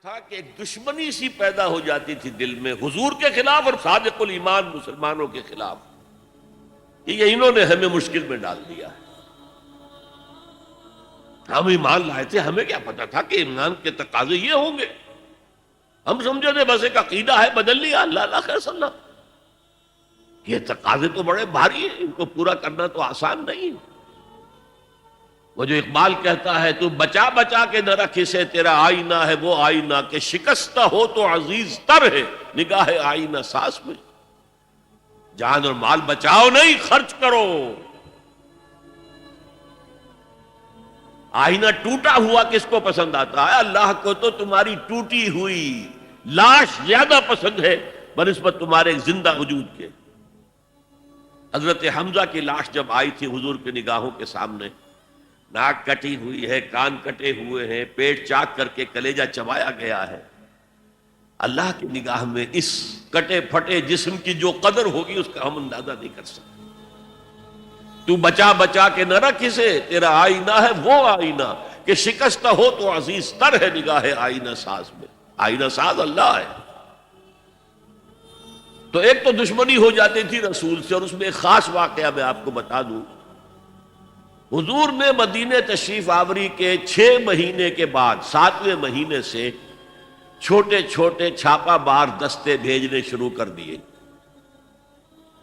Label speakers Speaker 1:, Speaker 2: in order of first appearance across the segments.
Speaker 1: تھا کہ ایک دشمنی سی پیدا ہو جاتی تھی دل میں حضور کے خلاف اور صادق الایمان مسلمانوں کے خلاف. یہ انہوں نے ہمیں مشکل میں ڈال دیا ہے. ہم ایمان لائے تھے, ہمیں کیا پتا تھا کہ ایمان کے تقاضے یہ ہوں گے. ہم سمجھے تھے بس ایک عقیدہ ہے, بدل لیا, اللہ خیر صلی اللہ. یہ تقاضے تو بڑے بھاری ہیں, ان کو پورا کرنا تو آسان نہیں. وہ جو اقبال کہتا ہے تو بچا بچا کے نہ رکھ اسے, تیرا آئینہ ہے وہ آئینہ کہ شکستہ ہو تو عزیز تر ہے نگاہ آئینہ ساز میں. جان اور مال بچاؤ نہیں, خرچ کرو. آئینہ ٹوٹا ہوا کس کو پسند آتا ہے؟ اللہ کو تو تمہاری ٹوٹی ہوئی لاش زیادہ پسند ہے بنسبت تمہارے زندہ وجود کے. حضرت حمزہ کی لاش جب آئی تھی حضور کی نگاہوں کے سامنے, ناک کٹی ہوئی ہے, کان کٹے ہوئے ہیں, پیٹ چاک کر کے کلیجہ چبایا گیا ہے. اللہ کی نگاہ میں اس کٹے پھٹے جسم کی جو قدر ہوگی اس کا ہم اندازہ نہیں کر سکتے. تو بچا بچا کے نہ رکھ اسے, تیرا آئینہ ہے وہ آئینہ کہ شکستہ ہو تو عزیز تر ہے نگاہ آئینہ ساز میں. آئینہ ساز اللہ ہے. تو ایک تو دشمنی ہو جاتی تھی رسول سے, اور اس میں ایک خاص واقعہ میں آپ کو بتا دوں. حضور نے مدینہ تشریف آوری کے 6 مہینے کے بعد 7ویں مہینے سے چھوٹے چھوٹے چھاپا مار دستے بھیجنے شروع کر دیے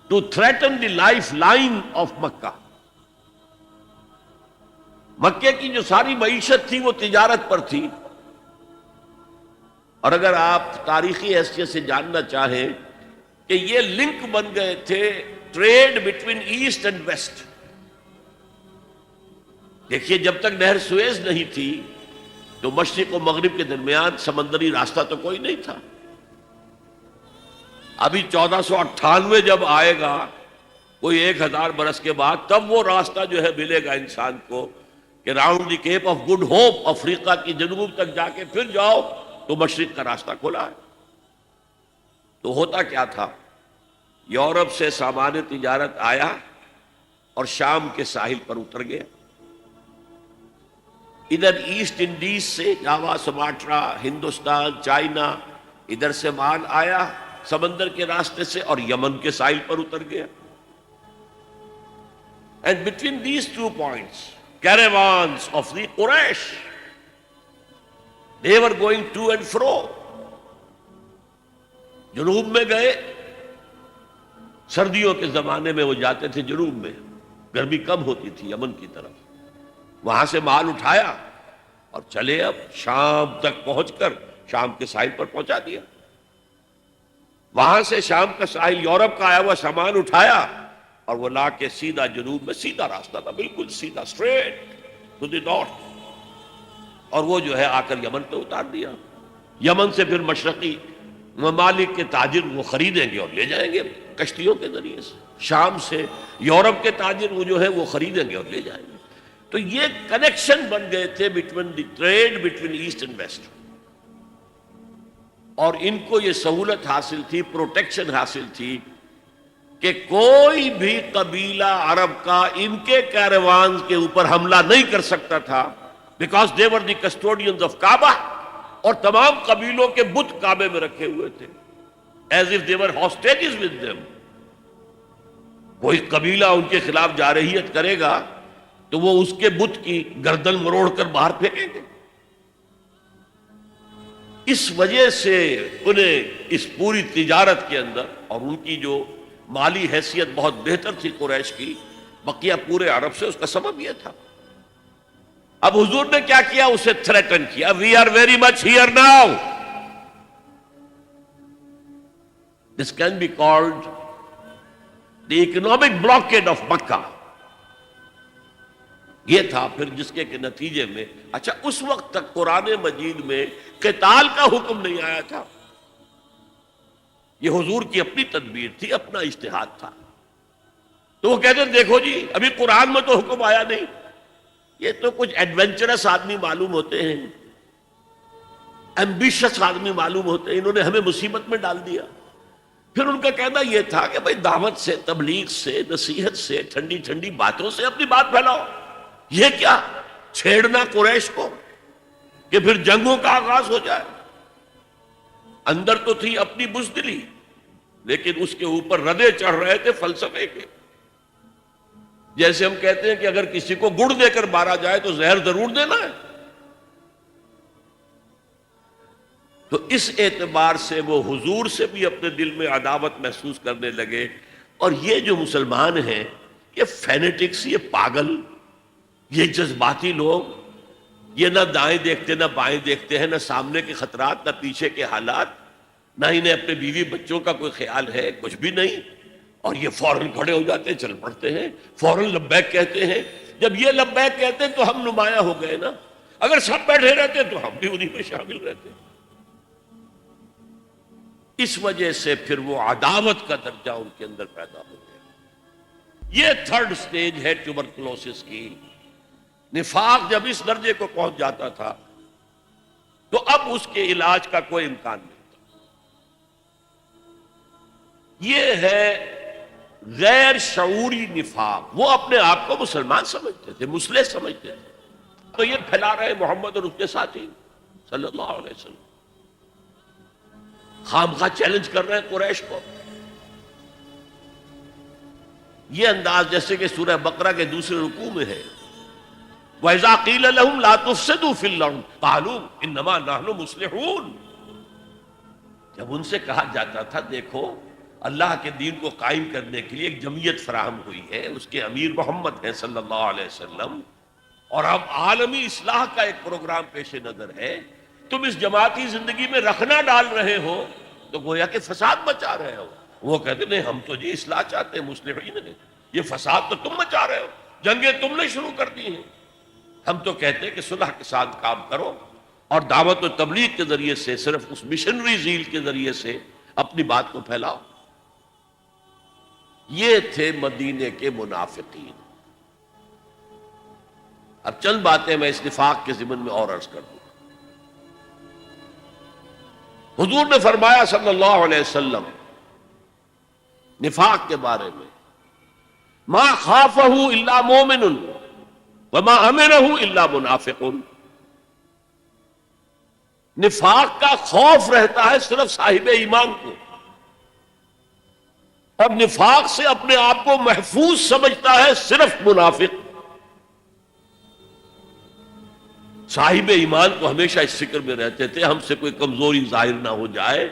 Speaker 1: to threaten the life line of Mecca. مکے کی جو ساری معیشت تھی وہ تجارت پر تھی. اور اگر آپ تاریخی حیثیت سے جاننا چاہیں کہ یہ لنک بن گئے تھے trade between east and west. دیکھیے جب تک نہر سویز نہیں تھی تو مشرق و مغرب کے درمیان سمندری راستہ تو کوئی نہیں تھا. ابھی 1498 جب آئے گا, کوئی 1000 برس کے بعد, تب وہ راستہ جو ہے ملے گا انسان کو کہ round the Cape of Good Hope, افریقہ کی جنوب تک جا کے پھر جاؤ تو مشرق کا راستہ کھلا ہے. تو ہوتا کیا تھا, یورپ سے سامان تجارت آیا اور شام کے ساحل پر اتر گیا. ادھر ایسٹ انڈیز سے جاوا, سماٹرا, ہندوستان, چائنا, ادھر سے مال آیا سمندر کے راستے سے اور یمن کے ساحل پر اتر گیا. And between these 2 points, caravans of the Quraysh, they were going to and fro. جنوب میں گئے, سردیوں کے زمانے میں وہ جاتے تھے جنوب میں, گرمی کم ہوتی تھی یمن کی طرف. وہاں سے مال اٹھایا اور چلے اب شام تک پہنچ کر شام کے ساحل پر پہنچا دیا. وہاں سے شام کا ساحل یورپ کا آیا ہوا سامان اٹھایا اور وہ لا کے سیدھا جنوب میں, سیدھا راستہ تھا بالکل سیدھا, اسٹریٹ ٹو دی نارتھ, اور وہ جو ہے آ کر یمن پہ اتار دیا. یمن سے پھر مشرقی ممالک کے تاجر وہ خریدیں گے اور لے جائیں گے کشتیوں کے ذریعے سے. شام سے یورپ کے تاجر وہ جو ہے وہ خریدیں گے اور لے جائیں گے. تو یہ کنیکشن بن گئے تھے between the trade between east and west. اور ان کو یہ سہولت حاصل تھی, پروٹیکشن حاصل تھی کہ کوئی بھی قبیلہ عرب کا ان کے کیروانز کے اوپر حملہ نہیں کر سکتا تھا, because they were the custodians of Kaaba. اور تمام قبیلوں کے بت کعبے میں رکھے ہوئے تھے, as if they were hostages with them. کوئی قبیلہ ان کے خلاف جارحیت کرے گا تو وہ اس کے بت کی گردن مروڑ کر باہر پھینکیں گے. اس وجہ سے انہیں اس پوری تجارت کے اندر, اور ان کی جو مالی حیثیت بہت بہتر تھی قریش کی بقیہ پورے عرب سے, اس کا سبب یہ تھا. اب حضور نے کیا کیا, اسے تھریٹن کیا, we are very much here now. This can be called the economic blockade of Mecca. یہ تھا پھر جس کے نتیجے میں, اچھا اس وقت تک قرآن مجید میں قتال کا حکم نہیں آیا تھا. یہ حضور کی اپنی تدبیر تھی, اپنا اجتہاد تھا. تو وہ کہتے ہیں دیکھو جی ابھی قرآن میں تو حکم آیا نہیں, یہ تو کچھ ایڈونچرس آدمی معلوم ہوتے ہیں, ایمبیشس آدمی معلوم ہوتے ہیں, انہوں نے ہمیں مصیبت میں ڈال دیا. پھر ان کا کہنا یہ تھا کہ بھائی دعوت سے, تبلیغ سے, نصیحت سے, ٹھنڈی ٹھنڈی باتوں سے اپنی بات پھیلاؤ. یہ کیا چھیڑنا قریش کو کہ پھر جنگوں کا آغاز ہو جائے. اندر تو تھی اپنی بزدلی، لیکن اس کے اوپر ردے چڑھ رہے تھے فلسفے کے. جیسے ہم کہتے ہیں کہ اگر کسی کو گڑ دے کر مارا جائے تو زہر ضرور دینا ہے. تو اس اعتبار سے وہ حضور سے بھی اپنے دل میں عداوت محسوس کرنے لگے. اور یہ جو مسلمان ہیں، یہ فینیٹکس، یہ پاگل، یہ جذباتی لوگ، یہ نہ دائیں دیکھتے نہ بائیں دیکھتے ہیں، نہ سامنے کے خطرات نہ پیچھے کے حالات، نہ انہیں اپنے بیوی بچوں کا کوئی خیال ہے، کچھ بھی نہیں. اور یہ فوراً کھڑے ہو جاتے ہیں، چل پڑتے ہیں، فوراً لبیک کہتے ہیں. جب یہ لبیک کہتے ہیں تو ہم نمایاں ہو گئے نا. اگر سب بیٹھے رہتے تو ہم بھی انہی میں شامل رہتے. اس وجہ سے پھر وہ عداوت کا درجہ ان کے اندر پیدا ہو گیا. یہ تھرڈ سٹیج ہے ٹیوبرکلوسس کی. نفاق جب اس درجے کو پہنچ جاتا تھا تو اب اس کے علاج کا کوئی امکان نہیں تھا. یہ ہے غیر شعوری نفاق. وہ اپنے آپ کو مسلمان سمجھتے تھے، مصلح سمجھتے تھے، تو یہ پھیلا رہے محمد اور اس کے ساتھی صلی اللہ علیہ وسلم. خامخواہ چیلنج کر رہے ہیں قریش کو. یہ انداز جیسے کہ سورہ بقرہ کے دوسرے رکوع میں ہے، وَإِذَا قِيلَ لَهُمْ لَا تُفْسِدُوا فِي الْأَرْضِ قَالُوا إِنَّمَا نَحْنُ مُصْلِحُونَ. جب ان سے کہا جاتا تھا دیکھو اللہ کے دین کو قائم کرنے کے لیے ایک جمعیت فراہم ہوئی ہے، اس کے امیر محمد ہیں صلی اللہ علیہ وسلم، اور اب عالمی اصلاح کا ایک پروگرام پیش نظر ہے، تم اس جماعتی زندگی میں رکھنا ڈال رہے ہو تو گویا کہ فساد مچا رہے ہو. وہ کہتے نہیں، ہم تو جی اصلاح چاہتے ہیں، مصلحین ہیں. یہ فساد تو تم مچا رہے ہو، جنگیں تم نے شروع کر دی ہیں. ہم تو کہتے ہیں کہ صلح کے ساتھ کام کرو اور دعوت و تبلیغ کے ذریعے سے، صرف اس مشنری زیل کے ذریعے سے اپنی بات کو پھیلاؤ. یہ تھے مدینے کے منافقین. اب چند باتیں میں اس نفاق کے ضمن میں اور عرض کر دوں. حضور نے فرمایا صلی اللہ علیہ وسلم نفاق کے بارے میں، ما خافہ الا مومن وما امنہ الا منافق. نفاق کا خوف رہتا ہے صرف صاحب ایمان کو. اب نفاق سے اپنے آپ کو محفوظ سمجھتا ہے صرف منافق. صاحب ایمان کو ہمیشہ اس فکر میں رہتے تھے ہم سے کوئی کمزوری ظاہر نہ ہو جائے،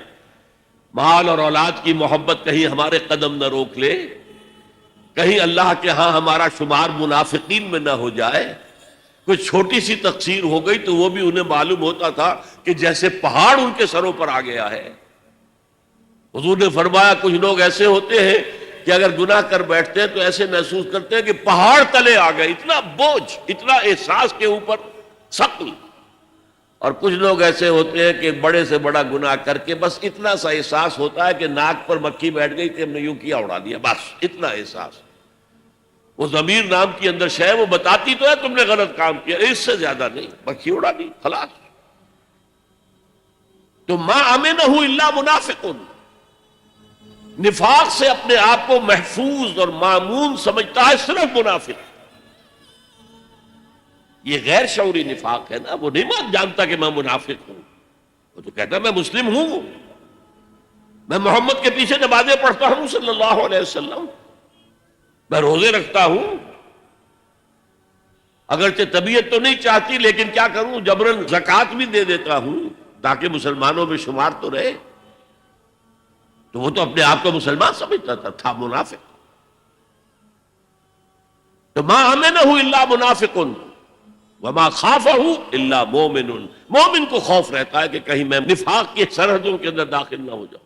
Speaker 1: مال اور اولاد کی محبت کہیں ہمارے قدم نہ روک لے، کہیں اللہ کے ہاں ہمارا شمار منافقین میں نہ ہو جائے. کوئی چھوٹی سی تقصیر ہو گئی تو وہ بھی انہیں معلوم ہوتا تھا کہ جیسے پہاڑ ان کے سروں پر آ گیا ہے. حضور نے فرمایا کچھ لوگ ایسے ہوتے ہیں کہ اگر گناہ کر بیٹھتے ہیں تو ایسے محسوس کرتے ہیں کہ پہاڑ تلے آ گئے، اتنا بوجھ، اتنا احساس کے اوپر ثقل. اور کچھ لوگ ایسے ہوتے ہیں کہ بڑے سے بڑا گناہ کر کے بس اتنا سا احساس ہوتا ہے کہ ناک پر مکھی بیٹھ گئی کہ ہم نے یوں کیا اڑا دیا، بس اتنا احساس. وہ ضمیر نام کی اندر شے وہ بتاتی تو ہے تم نے غلط کام کیا، اس سے زیادہ نہیں، مکھی اڑا دی خلاص. تو ما امنہ الا منافق. نفاق سے اپنے آپ کو محفوظ اور مامون سمجھتا ہے صرف منافق. یہ غیر شعوری نفاق ہے نا. وہ نہیں جانتا کہ میں منافق ہوں، وہ تو کہتا ہے میں مسلم ہوں، میں محمد کے پیچھے نمازیں پڑھتا ہوں صلی اللہ علیہ وسلم، میں روزے رکھتا ہوں، اگرچہ طبیعت تو نہیں چاہتی لیکن کیا کروں، جبرن زکوٰۃ بھی دے دیتا ہوں تاکہ مسلمانوں میں شمار تو رہے. تو وہ تو اپنے آپ کو مسلمان سمجھتا تھا منافق. تو ما امنہ الا منافق وما خافہ الا مومن. مومن کو خوف رہتا ہے کہ کہیں میں نفاق کی سرحدوں کے اندر داخل نہ ہو جاؤں.